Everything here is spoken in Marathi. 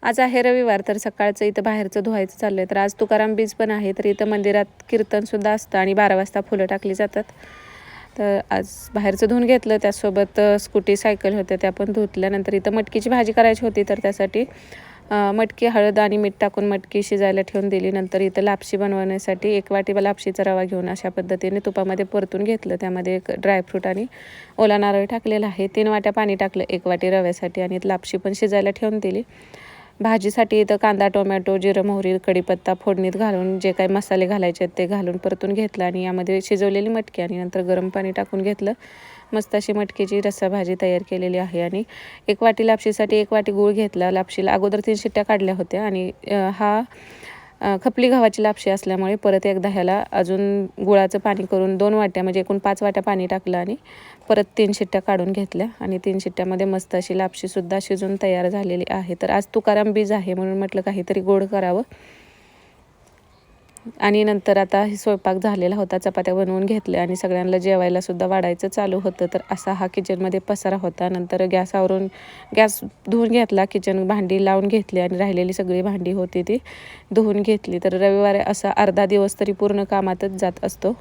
आज आहे रविवार, तर सकाळचं इथं बाहेरचं धुवायचं चाललं आहे. तर आज तुकाराम बीज पण आहे, तर इथं मंदिरात कीर्तनसुद्धा असतं आणि 12 वाजता फुलं टाकली जातात. तर आज बाहेरचं धुवून घेतलं. त्यासोबत स्कूटी सायकल होत्या त्या पण धुतल्यानंतर इथं मटकीची भाजी करायची होती, तर त्यासाठी मटकी हळद आणि मीठ टाकून मटकी शिजायला ठेवून दिली. नंतर इथं लापशी बनवण्यासाठी 1 वाटी लापशीचा रवा घेऊन अशा पद्धतीने तुपामध्ये परतून घेतलं. त्यामध्ये एक ड्रायफ्रूट आणि ओला नारळ टाकलेला आहे. 3 वाट्या पाणी टाकलं 1 वाटी रव्यासाठी आणि लापशी पण शिजायला ठेवून दिली. भाजीसाठी इथं कांदा, टोमॅटो, जिरं, मोहरी, कढीपत्ता फोडणीत घालून जे काही मसाले घालायचे आहेत ते घालून परतून घेतलं आणि यामध्ये शिजवलेली मटकी आणि नंतर गरम पाणी टाकून घेतलं. मस्त अशी मटकीची रस्साभाजी तयार केलेली आहे. आणि 1 वाटी लापशीसाठी 1 वाटी गूळ घेतला. लापशीला अगोदर 3 शिट्ट्या काढल्या होत्या आणि खपली गव्हाची लापशी असल्यामुळे परत एकदा ह्याला अजून गुळाचं पाणी करून 2 वाट्या म्हणजे एकूण 5 वाट्या पाणी टाकलं आणि परत 3 शिट्ट्या काढून घेतल्या आणि 3 शिट्ट्यामध्ये मस्त अशी लापशीसुद्धा शिजून तयार झालेली आहे. तर आज तुकाराम बीज आहे म्हणून म्हटलं काहीतरी गोड करावं. आणि नंतर आता स्वयंपाक झालेला होता, चपात्या बनवून घेतल्या आणि सगळ्यांना जेवायला सुद्धा वाढायचं चालू होतं. तर असा हा किचनमध्ये पसारा होता. नंतर गॅस धुवून घेतला, किचन भांडी लावून घेतली आणि राहिलेली सगळी भांडी होती ती धुवून घेतली. तर रविवारी असा अर्धा दिवस तरी पूर्ण कामातच जात असतो.